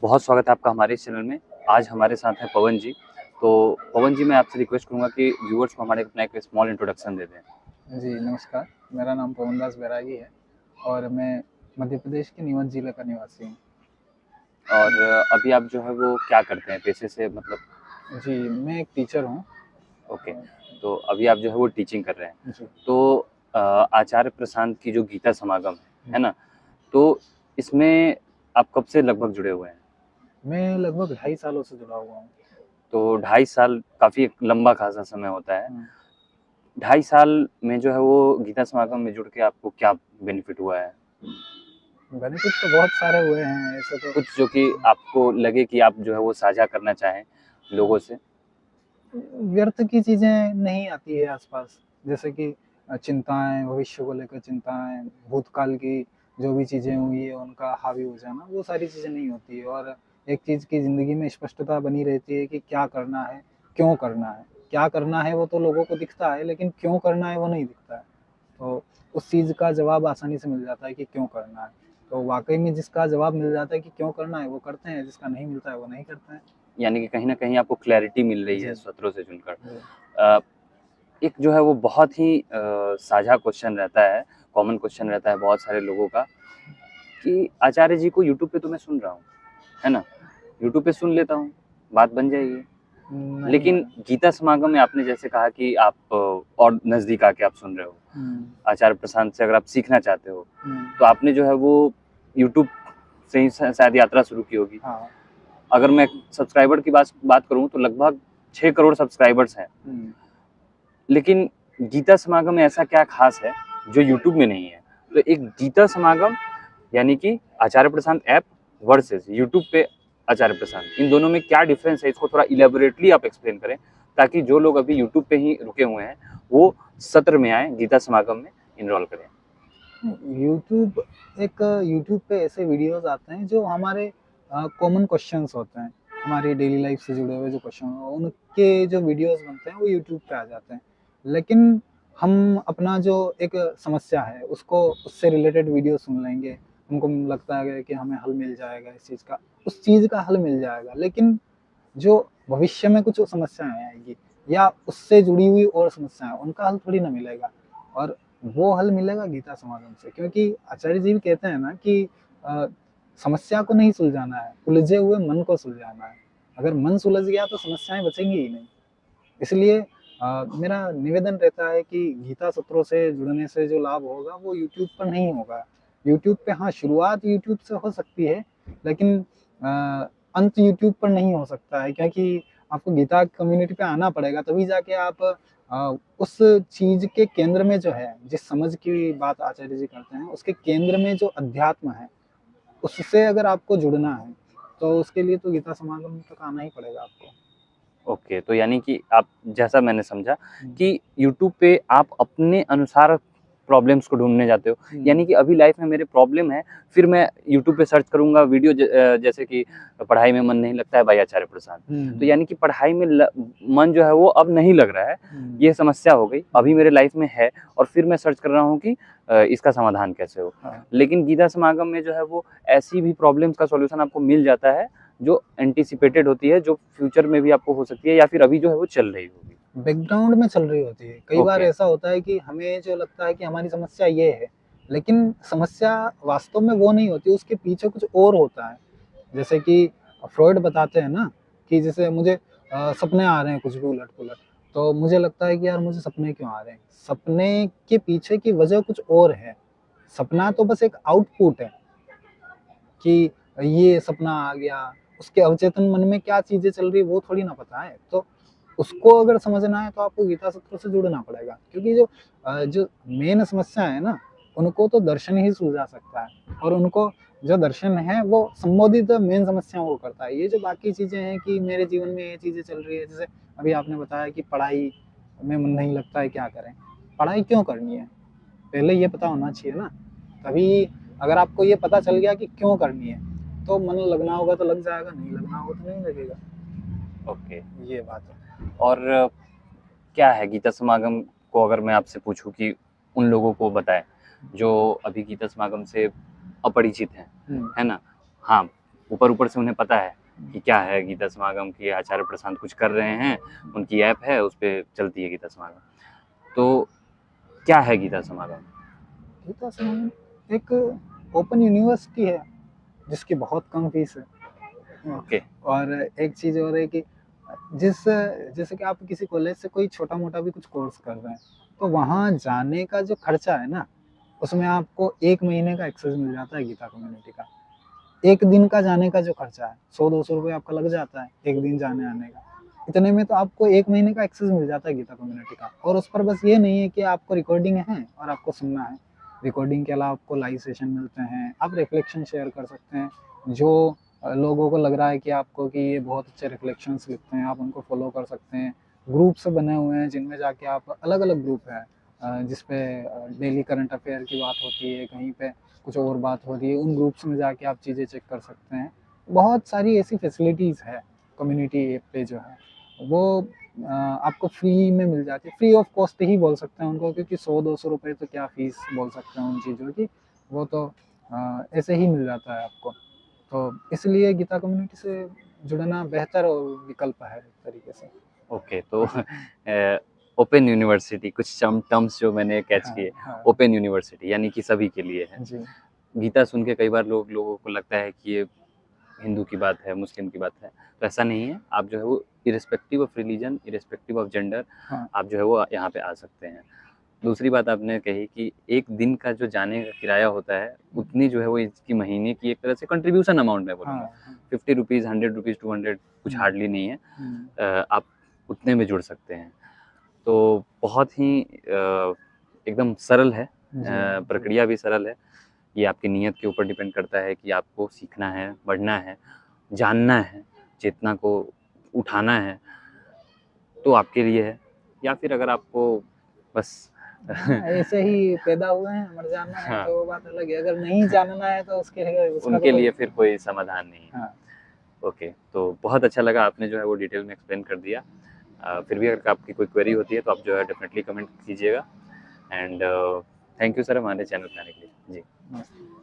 बहुत स्वागत है आपका हमारे इस चैनल में। आज हमारे साथ हैं पवन जी। तो पवन जी, मैं आपसे रिक्वेस्ट करूँगा कि व्यूअर्स को हमारे अपना एक स्मॉल इंट्रोडक्शन दे दें। जी, नमस्कार। मेरा नाम पवन दास बैरागी है और मैं मध्य प्रदेश के नीमच जिले का निवासी हूँ। और अभी आप जो है वो क्या करते हैं पेशे से, मतलब? जी, मैं एक टीचर हूँ। ओके, तो अभी आप जो है वो टीचिंग कर रहे हैं। जी। तो आचार्य प्रशांत की जो गीता समागम है ना, तो इसमें आप कब से लगभग जुड़े हुए हैं? मैं लगभग 2.5 सालों से जुड़ा हुआ हूँ। तो 2.5 साल काफ़ी एक लंबा खासा समय होता है। हुँ। 2.5 साल में जो है वो गीता समागम में जुड़ के आपको क्या बेनिफिट हुआ है? बेनिफिट तो बहुत सारे हुए हैं ऐसे तो। कुछ जो कि आपको लगे कि आप जो है वो साझा करना चाहें लोगों से? व्यर्थ की चीज़ें नहीं आती है आस-पास। जैसे कि चिंताएँ, भविष्य को लेकर चिंताएँ, भूतकाल की जो भी चीज़ें हुई है उनका हावी हो जाना, वो सारी चीज़ें नहीं होती है और एक चीज़ की ज़िंदगी में स्पष्टता बनी रहती है कि क्या करना है, क्यों करना है। क्या करना है वो तो लोगों को दिखता है, लेकिन क्यों करना है वो नहीं दिखता है। तो उस चीज़ का जवाब आसानी से मिल जाता है कि क्यों करना है। तो वाक़ई में जिसका जवाब मिल जाता है कि क्यों करना है वो करते हैं, जिसका नहीं मिलता है वो नहीं करते हैं। यानी कि कहीं न कहीं आपको क्लैरिटी मिल रही है जी, सत्रों से चुनकर। जी। अ, एक जो है वो बहुत ही साझा क्वेश्चन रहता है, कॉमन क्वेश्चन रहता है बहुत सारे लोगों का कि आचार्य जी को यूट्यूब पे तो मैं सुन रहा हूँ, है ना? यूट्यूब पे सुन लेता हूँ, बात बन जाएगी। नहीं लेकिन है। गीता समागम में आपने जैसे कहा कि आप और नज़दीक आके आप सुन रहे हो। हुँ, आचार्य प्रशांत से अगर आप सीखना चाहते हो, हुँ। तो आपने जो है वो यूट्यूब से ही शायद यात्रा शुरू की होगी। हाँ। अगर मैं सब्सक्राइबर की बात करूँ तो लगभग 6 करोड़ सब्सक्राइबर्स हैं। हुँ। लेकिन गीता समागम में ऐसा क्या ख़ास है जो यूट्यूब में नहीं है? तो एक गीता समागम यानी कि आचार्य प्रशांत ऐप वर्सेस यूट्यूब पे आचार्य प्रशांत, इन दोनों में क्या डिफ़रेंस है? इसको थोड़ा इलैबोरेटली आप एक्सप्लेन करें, ताकि जो लोग अभी यूट्यूब पे ही रुके हुए हैं, वो सत्र में आएँ, गीता समागम में एनरोल करें। यूट्यूब यूट्यूब पे ऐसे वीडियोज़ आते हैं जो हमारे कॉमन क्वेश्चंस होते हैं, हमारी डेली लाइफ से जुड़े हुए जो क्वेश्चन उनके जो वीडियोज़ बनते हैं वो यूट्यूब पे आ जाते हैं। लेकिन हम अपना जो एक समस्या है उसको उससे रिलेटेड वीडियो सुन लेंगे, हमको लगता है कि हमें हल मिल जाएगा इस चीज़ का, उस चीज़ का हल मिल जाएगा। लेकिन जो भविष्य में कुछ समस्याएँ आएँगी या उससे जुड़ी हुई और समस्याएँ, उनका हल थोड़ी ना मिलेगा और वो हल मिलेगा गीता समागम से क्योंकि आचार्य जी भी कहते हैं ना कि अ, समस्या को नहीं सुलझाना है, उलझे हुए मन को सुलझाना है। अगर मन सुलझ गया तो समस्याएँ बचेंगी ही नहीं। इसलिए मेरा निवेदन रहता है कि गीता सत्रों से जुड़ने से जो लाभ होगा वो यूट्यूब पर नहीं होगा। यूट्यूब पे हाँ, शुरुआत यूट्यूब से हो सकती है, लेकिन अंत यूट्यूब पर नहीं हो सकता है क्योंकि आपको गीता कम्युनिटी पे आना पड़ेगा तभी जाके आप उस चीज़ के केंद्र में जो है, जिस समझ की बात आचार्य जी करते हैं, उसके केंद्र में जो अध्यात्म है, उससे अगर आपको जुड़ना है, तो उसके लिए तो गीता समागम तक आना ही पड़ेगा आपको। ओके, तो यानी कि आप, जैसा मैंने समझा हुँ। कि यूट्यूब पे आप अपने अनुसार प्रॉब्लम्स को ढूँढने जाते हो। यानी हुँ। कि अभी लाइफ़ में मेरे प्रॉब्लम है, फिर मैं यूट्यूब पे सर्च करूँगा वीडियो जैसे कि पढ़ाई में मन नहीं लगता है भाई आचार्य प्रसाद। हुँ, तो हुँ। यानी कि पढ़ाई में मन जो है वो अब नहीं लग रहा है, हुँ। ये समस्या हो गई, अभी हुँ। मेरे लाइफ़ में है और फिर मैं सर्च कर रहा हूँ कि इसका समाधान कैसे हो। हाँ। लेकिन गीता समागम में जो है वो ऐसी भी प्रॉब्लम्स का सॉल्यूशन आपको मिल जाता है जो एंटीसिपेटेड होती है, जो फ्यूचर में भी आपको हो सकती है या फिर अभी जो है वो चल रही होगी। बैकग्राउंड में चल रही होती है। कई बार ओके, ऐसा होता है कि हमें जो लगता है कि हमारी समस्या ये है, लेकिन समस्या वास्तव में वो नहीं होती, उसके पीछे कुछ और होता है। जैसे कि फ्रॉइड बताते हैं ना कि जैसे मुझे सपने आ रहे हैं कुछ भी उलट-पुलट, तो मुझे लगता है कि यार मुझे सपने क्यों आ रहे हैं? सपने के पीछे की वजह कुछ और है। सपना तो बस एक आउटपुट है कि ये सपना आ गया, उसके अवचेतन मन में क्या चीज़ें चल रही है वो थोड़ी ना पता है। तो उसको अगर समझना है तो आपको गीता सूत्रों से जुड़ना पड़ेगा क्योंकि जो मेन समस्या है ना, उनको तो दर्शन ही सुलझा सकता है और उनको जो दर्शन है वो संबोधित मेन समस्याओं को करता है। ये जो बाकी चीज़ें हैं कि मेरे जीवन में ये चीज़ें चल रही है, जैसे अभी आपने बताया कि पढ़ाई में मन नहीं लगता है, क्या करें? पढ़ाई क्यों करनी है? पहले ये पता होना चाहिए ना, तभी अगर आपको ये पता चल गया कि क्यों करनी है, तो मन लगना होगा तो लग जाएगा, नहीं लगना होगा तो नहीं लगेगा। ओके। ये बात है। और क्या है गीता समागम को, अगर मैं आपसे पूछूँ कि उन लोगों को बताएँ, जो अभी गीता समागम से अपरिचित हैं, हुँ। है ना? हाँ, ऊपर ऊपर से उन्हें पता है कि क्या है गीता समागम की, आचार्य प्रशांत कुछ कर रहे हैं, उनकी ऐप है उस पर चलती है गीता समागम। तो क्या है गीता समागम? गीता समागम एक ओपन यूनिवर्सिटी है जिसकी बहुत कम फीस है। ओके। और एक चीज़ और है कि जैसे कि आप किसी कॉलेज से कोई छोटा मोटा भी कुछ कोर्स कर रहे हैं, तो वहाँ जाने का जो खर्चा है ना, उसमें आपको 1 महीने का एक्सेस मिल जाता है गीता कम्युनिटी का। 1 दिन का जाने का जो खर्चा है 100-200 रुपये आपका लग जाता है 1 दिन जाने आने का। इतने में तो आपको 1 महीने का एक्सेस मिल जाता है गीता कम्युनिटी का। और उस पर बस ये नहीं है कि आपको रिकॉर्डिंग है और आपको सुनना है। रिकॉर्डिंग के अलावा आपको लाइव सेशन मिलते हैं, आप रिफ्लेक्शन शेयर कर सकते हैं। जो लोगों को लग रहा है कि आपको कि ये बहुत अच्छे रिफ्लेक्शंस लिखते हैं, आप उनको फॉलो कर सकते हैं। ग्रुप्स बने हुए हैं जिनमें जाके आप अलग-अलग ग्रुप है जिस पे डेली करंट अफेयर की बात होती है, कहीं पे कुछ और बात हो रही है, उन ग्रुप्स में जाके आप चीज़ें चेक कर सकते हैं। बहुत सारी ऐसी फैसिलिटीज़ है कम्युनिटी ऐप पे जो है, वो आपको फ्री में मिल जाती है। फ्री ऑफ कॉस्ट ही बोल सकते हैं उनको, क्योंकि 100-200 रुपये तो क्या फ़ीस बोल सकते हैं उन चीज़ों की, वो तो ऐसे ही मिल जाता है आपको। तो इसलिए गीता कम्युनिटी से जुड़ना बेहतर विकल्प है एक तरीके से। ओके, तो ओपन यूनिवर्सिटी, कुछ टर्म्स जो मैंने कैच हाँ, किए। हाँ। ओपन यूनिवर्सिटी यानी कि सभी के लिए है। जी। गीता सुन के कई बार लोगों को लगता है कि ये हिंदू की बात है, मुस्लिम की बात है, तो ऐसा नहीं है। आप जो है वो irrespective of religion, irrespective of gender, हाँ। आप जो है वो यहाँ पे आ सकते हैं। दूसरी बात आपने कही कि 1 दिन का जो जाने का किराया होता है, उतनी जो है वो इसकी महीने की एक तरह से कंट्रीब्यूशन अमाउंट मैं बोलूँगा। हाँ, हाँ। 50 रुपीज़, 100 रुपीज़, 200 कुछ हार्डली नहीं है। आप उतने में जुड़ सकते हैं। तो बहुत ही एकदम सरल है, जी। प्रक्रिया भी सरल है। ये आपकी नीयत के ऊपर डिपेंड करता है कि आपको सीखना है, बढ़ना है, जानना है, चेतना को उठाना है, तो आपके लिए है। या फिर अगर आपको बस हाँ, ऐसे ही पैदा हुए हैं, मर जाना है हाँ, तो वो बात अलग है। अगर नहीं जानना है तो उसके लिए उसका तो उनके कोई लिए फिर कोई समाधान नहीं है। हाँ। ओके, तो बहुत अच्छा लगा, आपने जो है वो डिटेल में एक्सप्लेन कर दिया। फिर भी अगर आपकी कोई क्वेरी होती है तो आप जो है डेफिनेटली कमेंट कीजिएगा। एंड थैंक यू सर हमारे चैनल पे आने के लिए। जी। नमस्ते।